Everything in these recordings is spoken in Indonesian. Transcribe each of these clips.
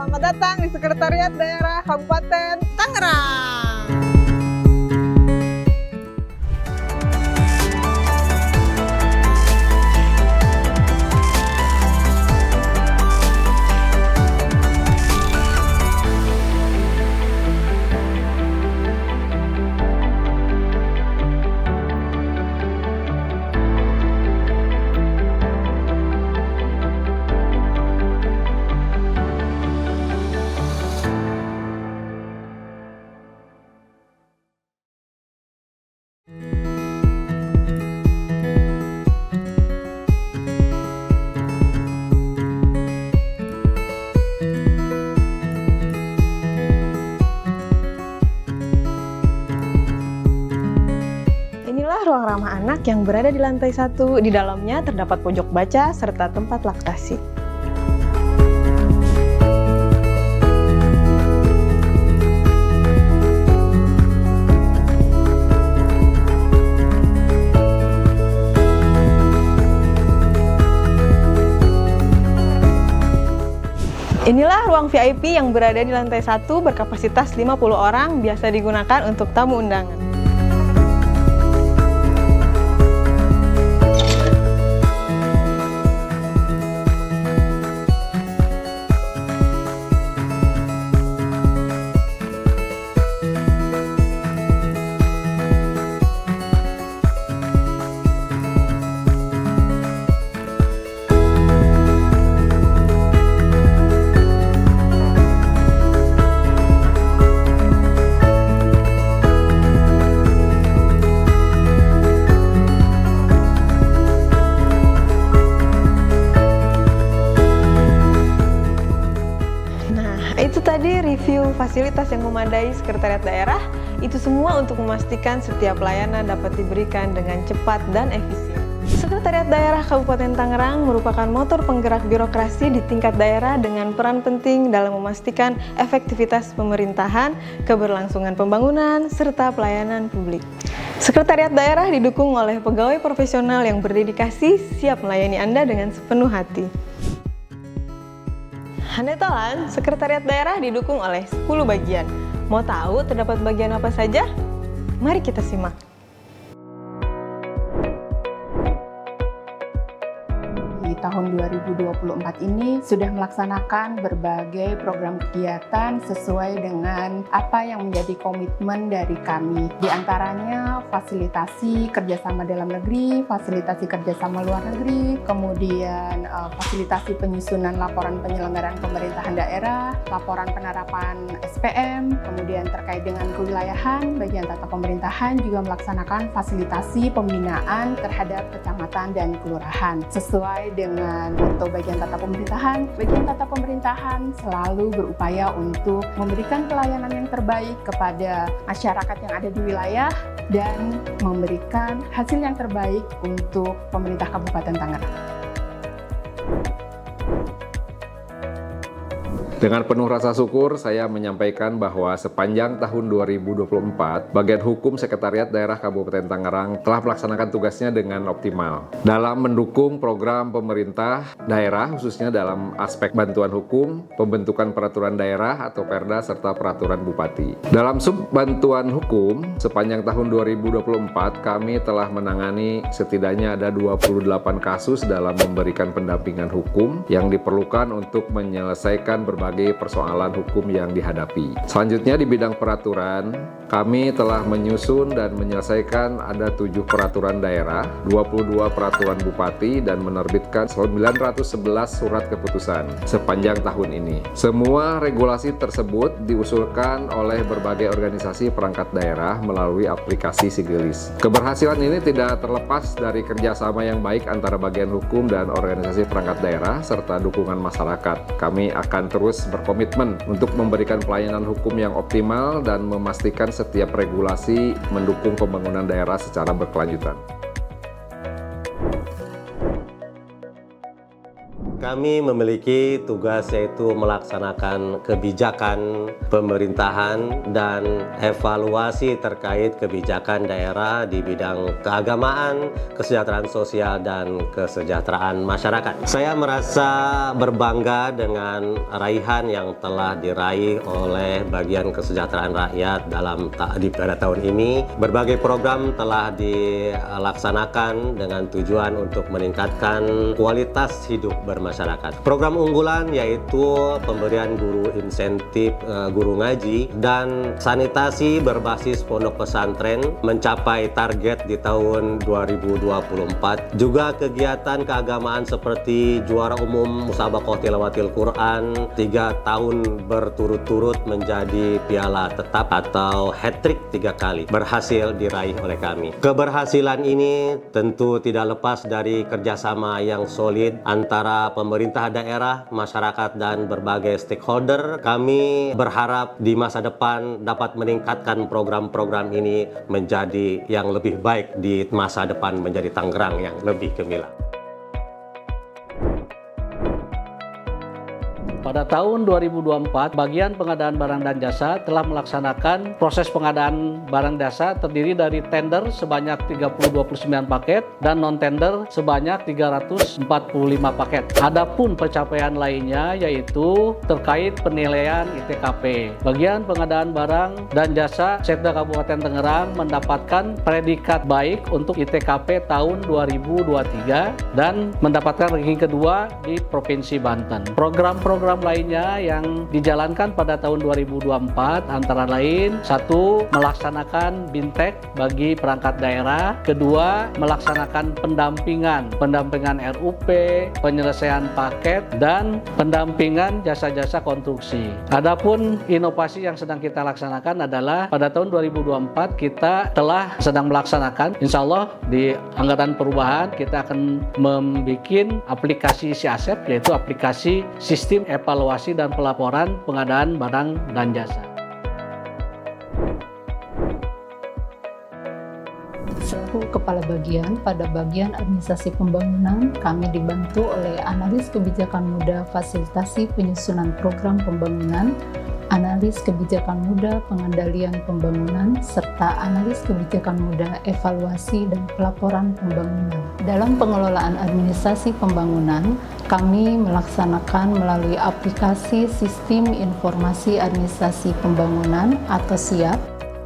Selamat datang di Sekretariat Daerah Kabupaten Tangerang. Inilah ruang ramah anak yang berada di lantai 1. Di dalamnya terdapat pojok baca serta tempat laktasi. Inilah ruang VIP yang berada di lantai 1 berkapasitas 50 orang, biasa digunakan untuk tamu undangan. Itu tadi review fasilitas yang memadai Sekretariat Daerah. Itu semua untuk memastikan setiap pelayanan dapat diberikan dengan cepat dan efisien. Sekretariat Daerah Kabupaten Tangerang merupakan motor penggerak birokrasi di tingkat daerah dengan peran penting dalam memastikan efektivitas pemerintahan, keberlangsungan pembangunan, serta pelayanan publik. Sekretariat Daerah didukung oleh pegawai profesional yang berdedikasi, siap melayani Anda dengan sepenuh hati. Handai tolan, Sekretariat Daerah didukung oleh 10 bagian. Mau tahu terdapat bagian apa saja? Mari kita simak. Di tahun 2024 ini sudah melaksanakan berbagai program kegiatan sesuai dengan apa yang menjadi komitmen dari kami. Di antaranya fasilitasi kerjasama dalam negeri, fasilitasi kerjasama luar negeri, kemudian fasilitasi penyusunan laporan penyelenggaraan pemerintahan daerah, laporan penerapan SPM, kemudian terkait dengan kewilayahan, bagian tata pemerintahan juga melaksanakan fasilitasi pembinaan terhadap kecamatan dan kelurahan. Sesuai dengan motto bagian tata pemerintahan selalu berupaya untuk memberikan pelayanan yang terbaik kepada masyarakat yang ada di wilayah dan memberikan hasil yang terbaik untuk pemerintah Kabupaten Tangerang. Dengan penuh rasa syukur, saya menyampaikan bahwa sepanjang tahun 2024, Bagian Hukum Sekretariat Daerah Kabupaten Tangerang telah melaksanakan tugasnya dengan optimal dalam mendukung program pemerintah daerah, khususnya dalam aspek bantuan hukum, pembentukan peraturan daerah atau Perda, serta peraturan bupati. Dalam sub bantuan hukum, sepanjang tahun 2024, kami telah menangani setidaknya ada 28 kasus dalam memberikan pendampingan hukum yang diperlukan untuk menyelesaikan berbagai persoalan hukum yang dihadapi. Selanjutnya di bidang peraturan, kami telah menyusun dan menyelesaikan ada 7 peraturan daerah, 22 peraturan bupati, dan menerbitkan 911 surat keputusan sepanjang tahun ini. Semua regulasi tersebut diusulkan oleh berbagai organisasi perangkat daerah melalui aplikasi Sigelis. Keberhasilan ini tidak terlepas dari kerjasama yang baik antara bagian hukum dan organisasi perangkat daerah serta dukungan masyarakat. Kami akan terus berkomitmen untuk memberikan pelayanan hukum yang optimal dan memastikan setiap regulasi mendukung pembangunan daerah secara berkelanjutan. Kami memiliki tugas yaitu melaksanakan kebijakan pemerintahan dan evaluasi terkait kebijakan daerah di bidang keagamaan, kesejahteraan sosial, dan kesejahteraan masyarakat. Saya merasa berbangga dengan raihan yang telah diraih oleh bagian kesejahteraan rakyat pada tahun ini. Berbagai program telah dilaksanakan dengan tujuan untuk meningkatkan kualitas hidup bermasyarakat. Program unggulan yaitu pemberian guru insentif guru ngaji dan sanitasi berbasis pondok pesantren mencapai target di tahun 2024. Juga kegiatan keagamaan seperti juara umum musabaqah tilawatil Quran 3 tahun berturut-turut menjadi piala tetap atau hat-trick 3 kali berhasil diraih oleh kami. Keberhasilan ini tentu tidak lepas dari kerjasama yang solid antara pemerintah daerah, masyarakat, dan berbagai stakeholder. Kami berharap di masa depan dapat meningkatkan program-program ini menjadi yang lebih baik di masa depan, menjadi Tangerang yang lebih gemilang. Pada tahun 2024, bagian pengadaan barang dan jasa telah melaksanakan proses pengadaan barang jasa terdiri dari tender sebanyak 3029 paket dan non-tender sebanyak 345 paket. Adapun pencapaian lainnya yaitu terkait penilaian ITKP. Bagian pengadaan barang dan jasa Setda Kabupaten Tangerang mendapatkan predikat baik untuk ITKP tahun 2023 dan mendapatkan ranking kedua di Provinsi Banten. Program-program lainnya yang dijalankan pada tahun 2024 antara lain: 1. Melaksanakan bintek bagi perangkat daerah. 2. Melaksanakan pendampingan RUP, penyelesaian paket, dan pendampingan jasa-jasa konstruksi. Adapun inovasi yang sedang kita laksanakan adalah pada tahun 2024 kita telah sedang melaksanakan, insya Allah di anggaran perubahan kita akan membuat aplikasi SIASEP, yaitu aplikasi sistem evaluasi dan pelaporan pengadaan barang dan jasa. Selaku Kepala Bagian pada bagian administrasi pembangunan, kami dibantu oleh analis kebijakan muda fasilitasi penyusunan program pembangunan, analis kebijakan muda pengendalian pembangunan, serta analis kebijakan muda evaluasi dan pelaporan pembangunan. Dalam pengelolaan administrasi pembangunan, kami melaksanakan melalui aplikasi Sistem Informasi Administrasi Pembangunan atau SIAP,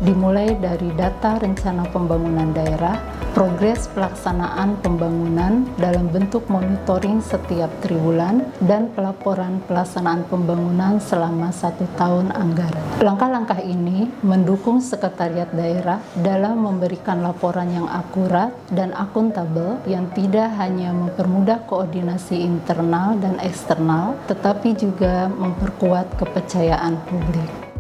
dimulai dari data rencana pembangunan daerah, progres pelaksanaan pembangunan dalam bentuk monitoring setiap triwulan, dan pelaporan pelaksanaan pembangunan selama 1 tahun anggaran. Langkah-langkah ini mendukung Sekretariat Daerah dalam memberikan laporan yang akurat dan akuntabel yang tidak hanya mempermudah koordinasi internal dan eksternal, tetapi juga memperkuat kepercayaan publik.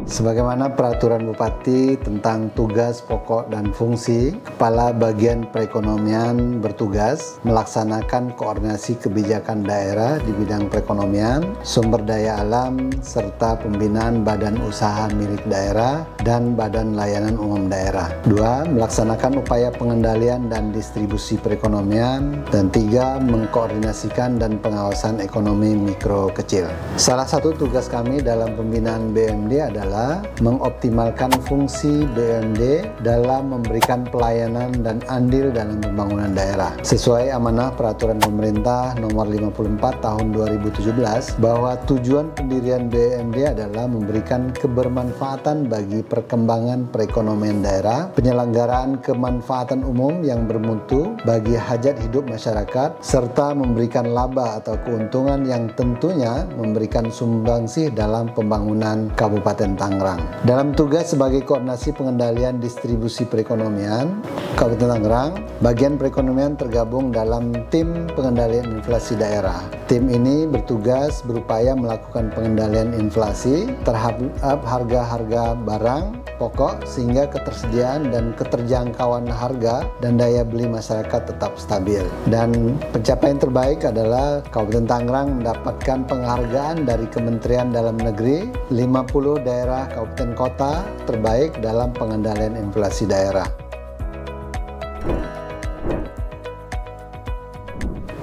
Sebagaimana peraturan Bupati tentang tugas pokok dan fungsi, Kepala Bagian Perekonomian bertugas melaksanakan koordinasi kebijakan daerah di bidang perekonomian, sumber daya alam, serta pembinaan badan usaha milik daerah dan badan layanan umum daerah. 2. Melaksanakan upaya pengendalian dan distribusi perekonomian. Dan 3. Mengkoordinasikan dan pengawasan ekonomi mikro kecil. Salah satu tugas kami dalam pembinaan BUMD adalah mengoptimalkan fungsi BUMD dalam memberikan pelayanan dan andil dalam pembangunan daerah. Sesuai amanah peraturan pemerintah nomor 54 tahun 2017 bahwa tujuan pendirian BUMD adalah memberikan kebermanfaatan bagi perkembangan perekonomian daerah, penyelenggaraan kemanfaatan umum yang bermutu bagi hajat hidup masyarakat, serta memberikan laba atau keuntungan yang tentunya memberikan sumbangsih dalam pembangunan Kabupaten Tangerang. Dalam tugas sebagai koordinasi pengendalian distribusi perekonomian Kabupaten Tangerang, bagian perekonomian tergabung dalam tim pengendalian inflasi daerah. Tim ini bertugas berupaya melakukan pengendalian inflasi terhadap harga-harga barang pokok sehingga ketersediaan dan keterjangkauan harga dan daya beli masyarakat tetap stabil. Dan pencapaian terbaik adalah Kabupaten Tangerang mendapatkan penghargaan dari Kementerian Dalam Negeri 50 daerah kabupaten kota terbaik dalam pengendalian inflasi daerah.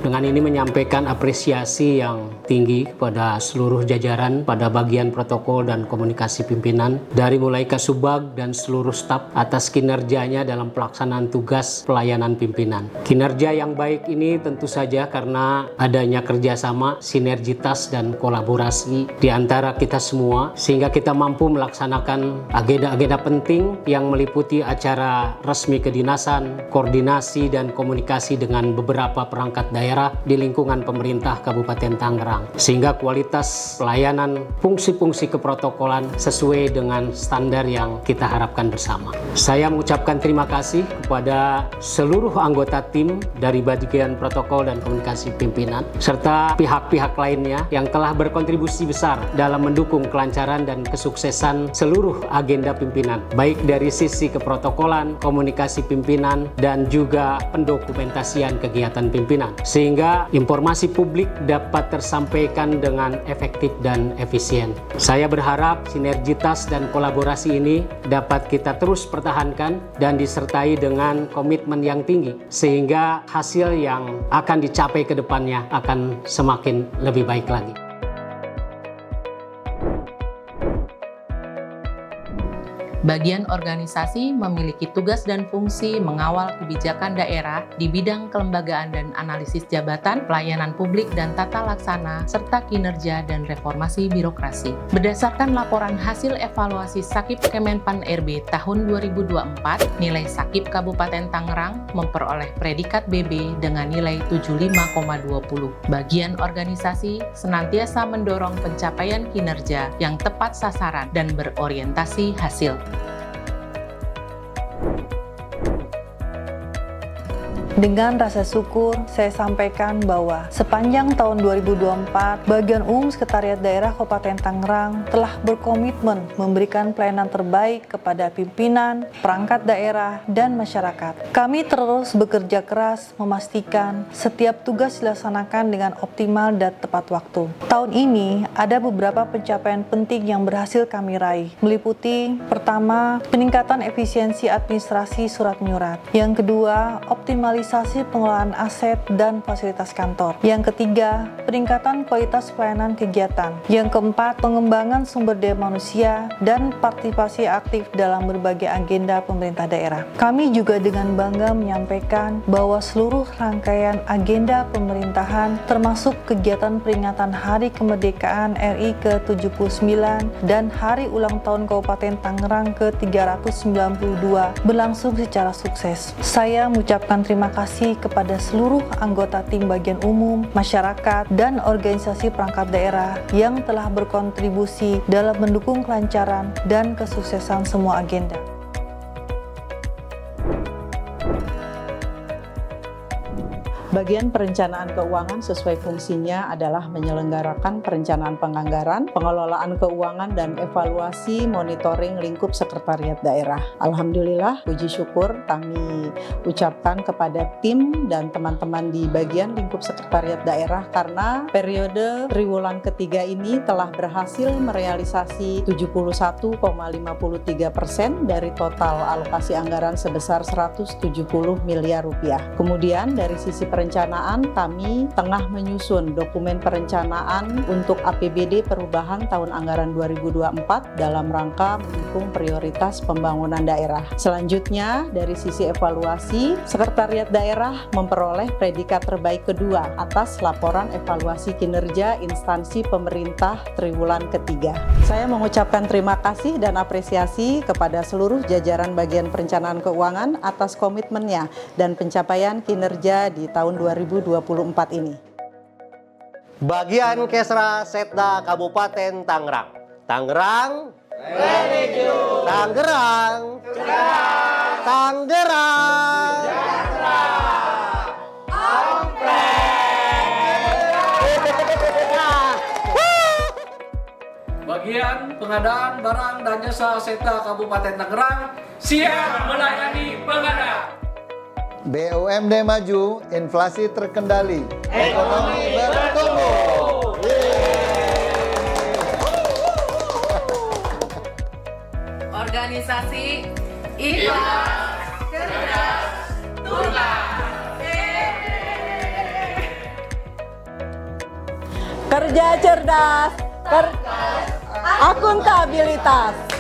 dengan ini menyampaikan apresiasi yang tinggi kepada seluruh jajaran pada bagian protokol dan komunikasi pimpinan dari mulai Kasubag dan seluruh staf atas kinerjanya dalam pelaksanaan tugas pelayanan pimpinan. Kinerja yang baik ini tentu saja karena adanya kerjasama, sinergitas dan kolaborasi di antara kita semua sehingga kita mampu melaksanakan agenda-agenda penting yang meliputi acara resmi kedinasan, koordinasi dan komunikasi dengan beberapa perangkat daerah di lingkungan pemerintah Kabupaten Tangerang, sehingga kualitas pelayanan fungsi-fungsi keprotokolan sesuai dengan standar yang kita harapkan bersama. Saya mengucapkan terima kasih kepada seluruh anggota tim dari bagian protokol dan komunikasi pimpinan, serta pihak-pihak lainnya yang telah berkontribusi besar dalam mendukung kelancaran dan kesuksesan seluruh agenda pimpinan, baik dari sisi keprotokolan, komunikasi pimpinan, dan juga pendokumentasian kegiatan pimpinan, sehingga informasi publik dapat tersampaikan dengan efektif dan efisien. Saya berharap sinergitas dan kolaborasi ini dapat kita terus pertahankan dan disertai dengan komitmen yang tinggi, sehingga hasil yang akan dicapai ke depannya akan semakin lebih baik lagi. Bagian organisasi memiliki tugas dan fungsi mengawal kebijakan daerah di bidang kelembagaan dan analisis jabatan, pelayanan publik dan tata laksana, serta kinerja dan reformasi birokrasi. Berdasarkan laporan hasil evaluasi Sakip Kemenpan RB tahun 2024, nilai Sakip Kabupaten Tangerang memperoleh predikat BB dengan nilai 75,20. Bagian organisasi senantiasa mendorong pencapaian kinerja yang tepat sasaran dan berorientasi hasil. Dengan rasa syukur, saya sampaikan bahwa sepanjang tahun 2024, Bagian Umum Sekretariat Daerah Kabupaten Tangerang telah berkomitmen memberikan pelayanan terbaik kepada pimpinan, perangkat daerah, dan masyarakat. Kami terus bekerja keras memastikan setiap tugas dilaksanakan dengan optimal dan tepat waktu. Tahun ini, ada beberapa pencapaian penting yang berhasil kami raih, meliputi pertama, peningkatan efisiensi administrasi surat menyurat. Yang kedua, optimalisasi pengelolaan aset dan fasilitas kantor. Yang ketiga, peningkatan kualitas pelayanan kegiatan. Yang keempat, pengembangan sumber daya manusia dan partisipasi aktif dalam berbagai agenda pemerintah daerah. Kami juga dengan bangga menyampaikan bahwa seluruh rangkaian agenda pemerintahan termasuk kegiatan peringatan Hari Kemerdekaan RI ke-79 dan Hari Ulang Tahun Kabupaten Tangerang ke-392 berlangsung secara sukses. Saya mengucapkan terima kasih kepada seluruh anggota tim bagian umum, masyarakat, dan organisasi perangkat daerah yang telah berkontribusi dalam mendukung kelancaran dan kesuksesan semua agenda. Bagian perencanaan keuangan sesuai fungsinya adalah menyelenggarakan perencanaan penganggaran, pengelolaan keuangan, dan evaluasi monitoring lingkup sekretariat daerah. Alhamdulillah, puji syukur kami ucapkan kepada tim dan teman-teman di bagian lingkup sekretariat daerah karena periode triwulan ketiga ini telah berhasil merealisasi 71,53% dari total alokasi anggaran sebesar 170 miliar rupiah. Kemudian dari sisi perencanaan, kami tengah menyusun dokumen perencanaan untuk APBD perubahan tahun anggaran 2024 dalam rangka mendukung prioritas pembangunan daerah. Selanjutnya, dari sisi evaluasi, Sekretariat Daerah memperoleh predikat terbaik kedua atas laporan evaluasi kinerja instansi pemerintah triwulan ketiga. Saya mengucapkan terima kasih dan apresiasi kepada seluruh jajaran bagian perencanaan keuangan atas komitmennya dan pencapaian kinerja di tahun 2024 ini. Bagian Kesra Setda Kabupaten Tangerang. Tangerang, Reneju. Tangerang, cerdas. Tangerang, Bagian pengadaan barang dan jasa Setda Kabupaten Tangerang siap melayani pengadaan. BUMD maju, inflasi terkendali, ekonomi bertumbuh. Organisasi ikhlas, cerdas, tuntas. kerja cerdas, akuntabilitas.